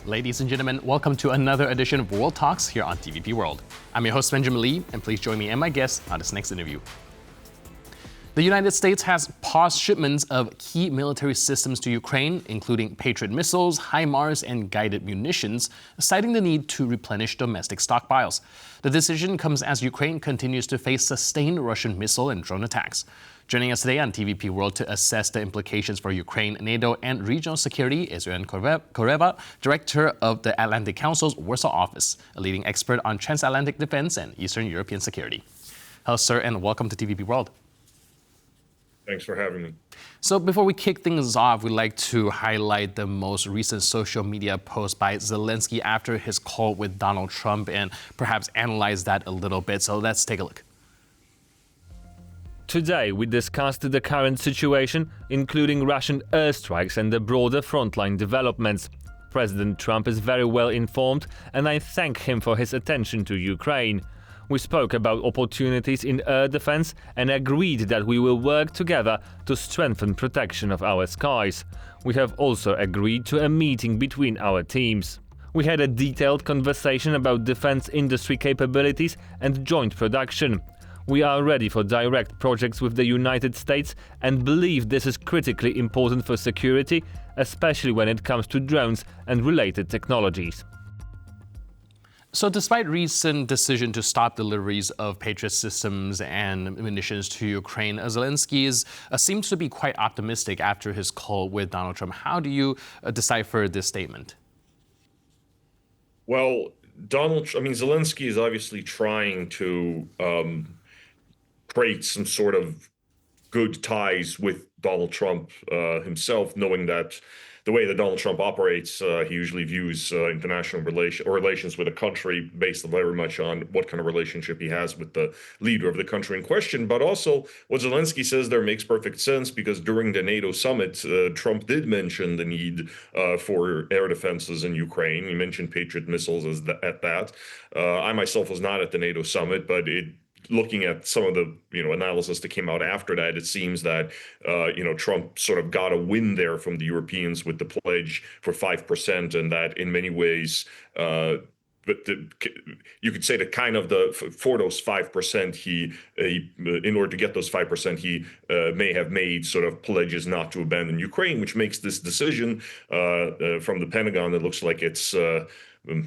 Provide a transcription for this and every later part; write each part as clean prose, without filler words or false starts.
Ladies and gentlemen, welcome to another edition of World Talks here on TVP World. I'm your host, Benjamin Lee, and please join me and my guests on this next interview. The United States has paused shipments of key military systems to Ukraine, including Patriot missiles, HIMARS, and guided munitions, citing the need to replenish domestic stockpiles. The decision comes as Ukraine continues to face sustained Russian missile and drone attacks. Joining us today on TVP World to assess the implications for Ukraine, NATO, and regional security is Aaron Korewa, Director of the Atlantic Council's Warsaw office, a leading expert on transatlantic defense and Eastern European security. Hello, sir, and welcome to TVP World. Thanks for having me. So before we kick things off, we'd like to highlight the most recent social media post by Zelenskyy after his call with Donald Trump and perhaps analyze that a little bit. So let's take a look. Today, we discussed the current situation, including Russian airstrikes and the broader frontline developments. President Trump is very well informed, and I thank him for his attention to Ukraine. We spoke about opportunities in air defense and agreed that we will work together to strengthen protection of our skies. We have also agreed to a meeting between our teams. We had a detailed conversation about defense industry capabilities and joint production. We are ready for direct projects with the United States and believe this is critically important for security, especially when it comes to drones and related technologies. So despite recent decision to stop deliveries of Patriot systems and munitions to Ukraine, Zelenskyy seems to be quite optimistic after his call with Donald Trump. How do you decipher this statement? Well, Zelenskyy is obviously trying to create some sort of good ties with Donald Trump himself, knowing that the way that Donald Trump operates, he usually views international relations with a country based very much on what kind of relationship he has with the leader of the country in question. But also, what Zelenskyy says there makes perfect sense, because during the NATO summit, Trump did mention the need for air defenses in Ukraine. He mentioned Patriot missiles at that. I myself was not at the NATO summit, but looking at some of the analysis that came out after that, it seems that Trump sort of got a win there from the Europeans with the pledge for 5%, and that in many ways, you could say that kind of for those 5%, he in order to get those 5%, he may have made sort of pledges not to abandon Ukraine, which makes this decision from the Pentagon that looks like it's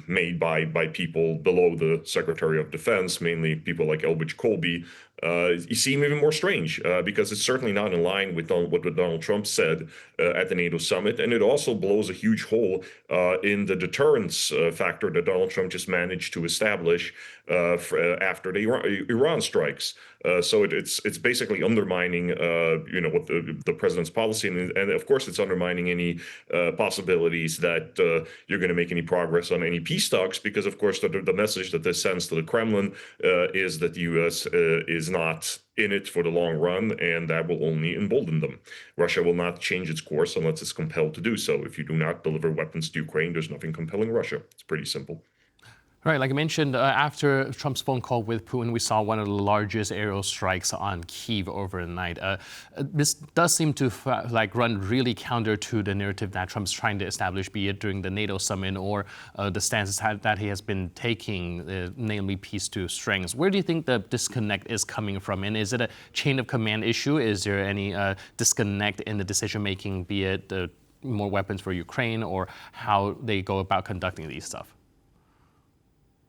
made by people below the Secretary of Defense, mainly people like Elbridge Colby, you seem even more strange, because it's certainly not in line with what Donald Trump said at the NATO summit. And it also blows a huge hole in the deterrence factor that Donald Trump just managed to establish after the Iran strikes. So it's basically undermining what the president's policy, and of course it's undermining any possibilities that you're going to make any progress on any peace talks, because of course the message that this sends to the Kremlin is that the U.S. is not in it for the long run, and that will only embolden them. Russia will not change its course unless it's compelled to do so. If you do not deliver weapons to Ukraine, there's nothing compelling Russia. It's pretty simple. Right, like I mentioned, after Trump's phone call with Putin, we saw one of the largest aerial strikes on Kyiv overnight. This does seem to run really counter to the narrative that Trump's trying to establish, be it during the NATO summit or the stances that he has been taking, namely peace to strength. Where do you think the disconnect is coming from? And is it a chain of command issue? Is there any disconnect in the decision making, be it more weapons for Ukraine or how they go about conducting these stuff?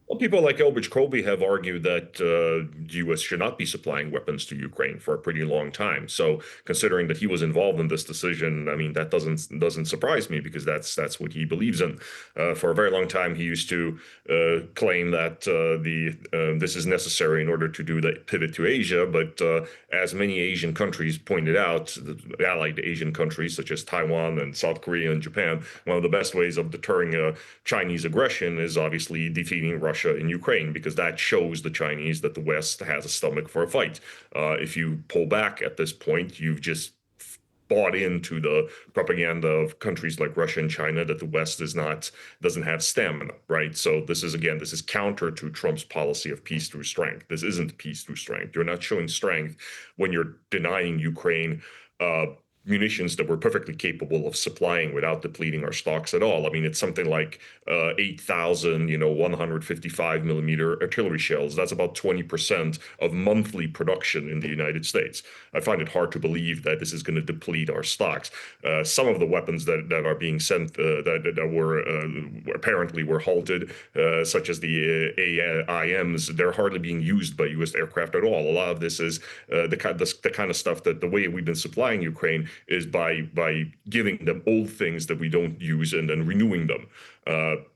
Well, people like Elbridge Colby have argued that the U.S. should not be supplying weapons to Ukraine for a pretty long time. So, considering that he was involved in this decision, I mean, that doesn't surprise me, because that's what he believes in. For a very long time, he used to claim that this is necessary in order to do the pivot to Asia. But as many Asian countries pointed out, the allied Asian countries such as Taiwan and South Korea and Japan, one of the best ways of deterring Chinese aggression is obviously defeating Russia in Ukraine, because that shows the Chinese that the West has a stomach for a fight. If you pull back at this point, you've just bought into the propaganda of countries like Russia and China that the West doesn't have stamina, right? So this is counter to Trump's policy of peace through strength. This isn't peace through strength. You're not showing strength when you're denying Ukraine munitions that we're perfectly capable of supplying without depleting our stocks at all. I mean, it's something like 8,000, 155 millimeter artillery shells. That's about 20% of monthly production in the United States. I find it hard to believe that this is going to deplete our stocks. Some of the weapons that are being sent that were apparently were halted, such as the AIMs, they're hardly being used by U.S. aircraft at all. A lot of this is the kind of stuff that the way we've been supplying Ukraine is by giving them old things that we don't use and then renewing them.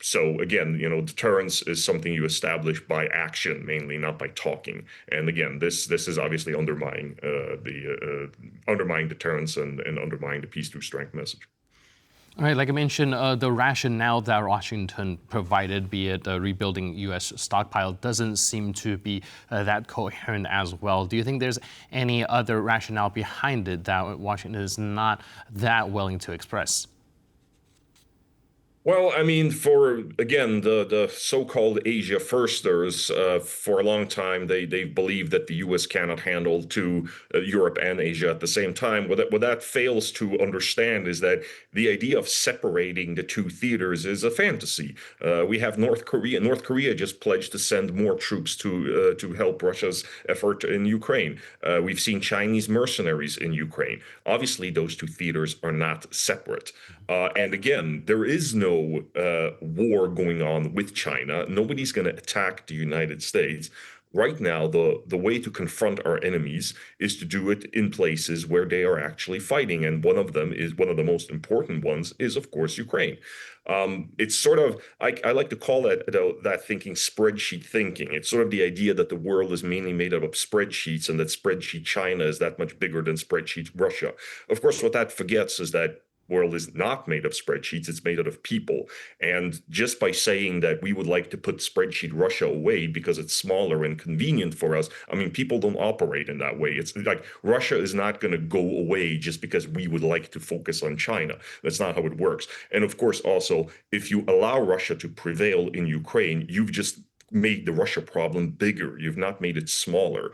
So again, deterrence is something you establish by action mainly, not by talking. And again, this is obviously undermining undermining deterrence and undermining the peace through strength message. All right, like I mentioned, the rationale that Washington provided, be it rebuilding U.S. stockpile, doesn't seem to be that coherent as well. Do you think there's any other rationale behind it that Washington is not that willing to express? Well, I mean, for again the so-called Asia firsters, for a long time they've believed that the U.S. cannot handle Europe and Asia at the same time. What that fails to understand is that the idea of separating the two theaters is a fantasy. We have North Korea. North Korea just pledged to send more troops to help Russia's effort in Ukraine. We've seen Chinese mercenaries in Ukraine. Obviously, those two theaters are not separate. And again, there is no war going on with China. Nobody's going to attack the United States. Right now, the way to confront our enemies is to do it in places where they are actually fighting. And one of the most important ones is, of course, Ukraine. It's sort of, I like to call that thinking spreadsheet thinking. It's sort of the idea that the world is mainly made up of spreadsheets and that spreadsheet China is that much bigger than spreadsheet Russia. Of course, what that forgets is that world is not made of spreadsheets, it's made out of people. And just by saying that we would like to put spreadsheet Russia away because it's smaller and convenient for us, I mean, people don't operate in that way. It's like Russia is not going to go away just because we would like to focus on China. That's not how it works. And of course, also, if you allow Russia to prevail in Ukraine, you've just made the Russia problem bigger. You've not made it smaller.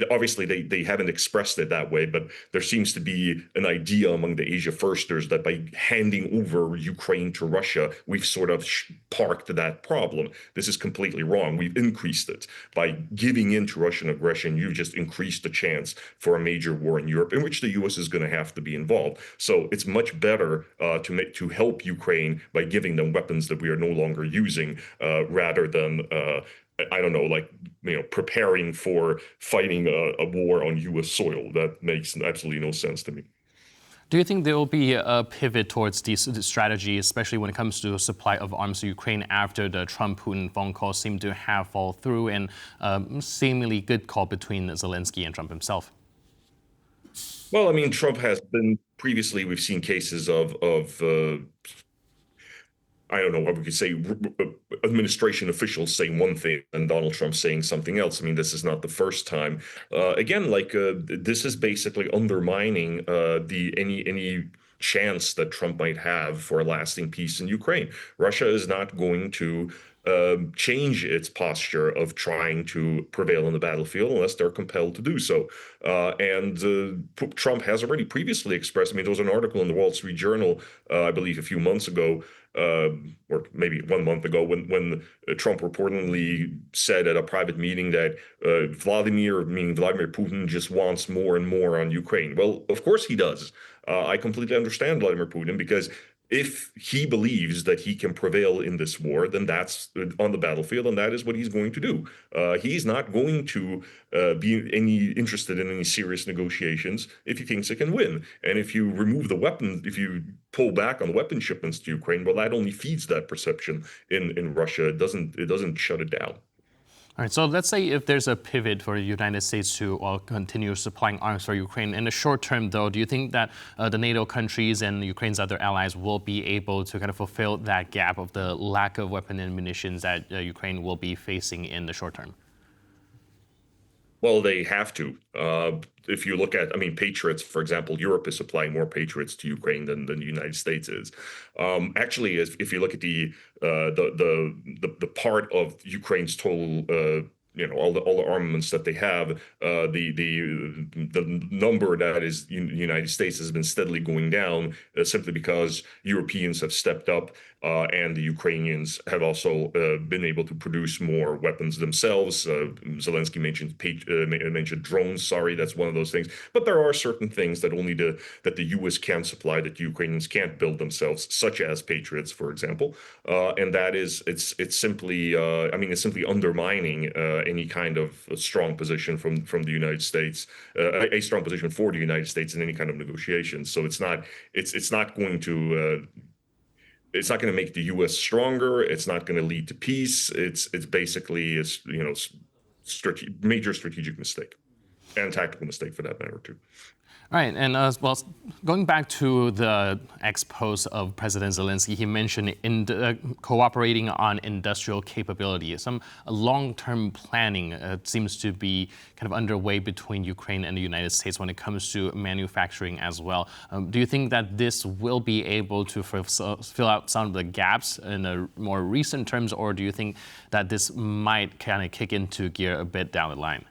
Obviously, they haven't expressed it that way, but there seems to be an idea among the Asia firsters that by handing over Ukraine to Russia, we've sort of parked that problem. This is completely wrong. We've increased it. By giving in to Russian aggression, you've just increased the chance for a major war in Europe, in which the U.S. is going to have to be involved. So it's much better to help Ukraine by giving them weapons that we are no longer using, rather than I don't know, preparing for fighting a war on U.S. soil. That makes absolutely no sense to me. Do you think there will be a pivot towards this strategy, especially when it comes to supply of arms to Ukraine after the Trump-Putin phone call seemed to have fall through and seemingly good call between Zelenskyy and Trump himself? Well, I mean, Trump has been previously, we've seen cases of I don't know what we could say, administration officials saying one thing and Donald Trump saying something else. I mean, this is not the first time. Again, this is basically undermining any chance that Trump might have for a lasting peace in Ukraine. Russia is not going to change its posture of trying to prevail on the battlefield unless they're compelled to do so. And Trump has already previously expressed, I mean, there was an article in the Wall Street Journal, I believe a few months ago, or maybe 1 month ago, when Trump reportedly said at a private meeting that Vladimir Putin, just wants more and more on Ukraine. Well, of course he does. I completely understand Vladimir Putin, because if he believes that he can prevail in this war, then that's on the battlefield, and that is what he's going to do. He's not going to be interested in any serious negotiations if he thinks it can win. And if you remove the weapons, if you pull back on weapon shipments to Ukraine, well, that only feeds that perception in Russia. It doesn't shut it down. All right, so let's say if there's a pivot for the United States to continue supplying arms for Ukraine. In the short term, though, do you think that the NATO countries and Ukraine's other allies will be able to kind of fulfill that gap of the lack of weapon and munitions that Ukraine will be facing in the short term? Well, they have to. If you look at, I mean, Patriots, for example, Europe is supplying more Patriots to Ukraine than the United States is. Actually, if you look at the part of Ukraine's total all the armaments that they have. The number that is the United States has been steadily going down simply because Europeans have stepped up, and the Ukrainians have also been able to produce more weapons themselves. Zelenskyy mentioned drones. Sorry, that's one of those things. But there are certain things that that the U.S. can supply that the Ukrainians can't build themselves, such as Patriots, for example. And that is it's simply undermining any kind of strong position from the United States, a strong position for the United States in any kind of negotiations. So it's not going to. It's not going to make the U.S. stronger. It's not going to lead to peace. It's basically major strategic mistake, and tactical mistake for that matter too. Right, and going back to the ex-post of President Zelenskyy, he mentioned cooperating on industrial capability. Some long-term planning seems to be kind of underway between Ukraine and the United States when it comes to manufacturing as well. Do you think that this will be able to fill out some of the gaps in a more recent terms, or do you think that this might kind of kick into gear a bit down the line?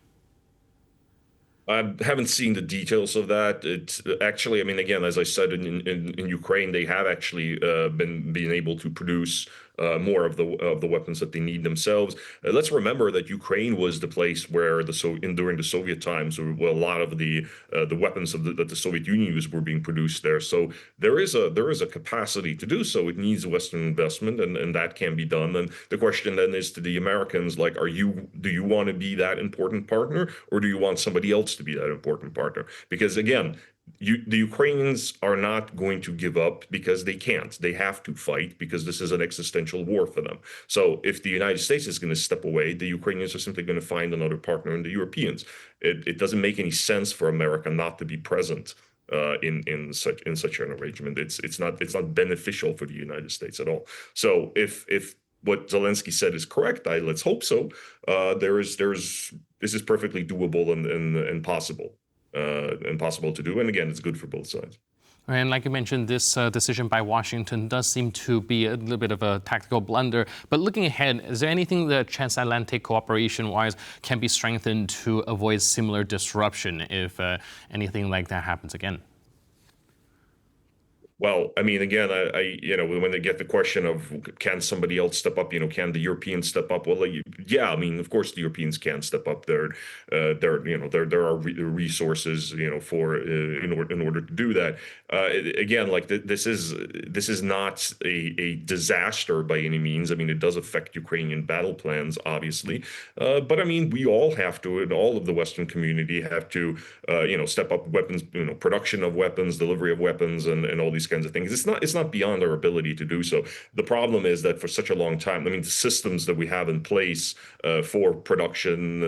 I haven't seen the details of that. It's actually, again, as I said, in Ukraine, they have actually been able to produce more of the weapons that they need themselves. Let's remember that Ukraine was the place where during the Soviet times, a lot of the weapons that the Soviet Union used were being produced there. So there is a capacity to do so. It needs Western investment, and that can be done. And the question then is to the Americans, like, do you want to be that important partner, or do you want somebody else to be that important partner? Because again, the Ukrainians are not going to give up because they can't. They have to fight because this is an existential war for them. So if the United States is going to step away, the Ukrainians are simply going to find another partner in the Europeans. It doesn't make any sense for America not to be present in such an arrangement. It's not beneficial for the United States at all. So if what Zelenskyy said is correct, let's hope so. This is perfectly doable and possible. Impossible to do, and again, it's good for both sides. And like you mentioned, this decision by Washington does seem to be a little bit of a tactical blunder. But looking ahead, is there anything that transatlantic cooperation-wise can be strengthened to avoid similar disruption if anything like that happens again? Well, again, when they get the question of can somebody else step up, can the Europeans step up? Well, yeah, of course the Europeans can step up. There are resources, for in order to do that. Again, like this is not a disaster by any means. It does affect Ukrainian battle plans, obviously, but we all have to, and all of the Western community have to, step up weapons, production of weapons, delivery of weapons, and all these kinds of things. It's not beyond our ability to do so. The problem is that for such a long time, the systems that we have in place for production,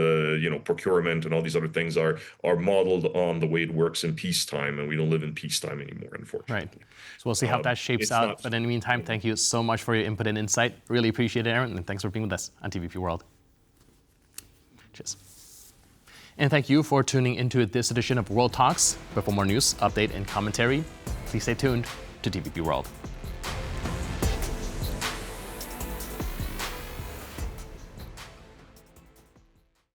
procurement, and all these other things are modeled on the way it works in peacetime, and we don't live in peacetime anymore, unfortunately. Right. So we'll see how that shapes out. But in the meantime, thank you so much for your input and insight. Really appreciate it, Aaron, and thanks for being with us on TVP World. Cheers. And thank you for tuning into this edition of World Talks. But for more news, update, and commentary, please stay tuned to TVP World.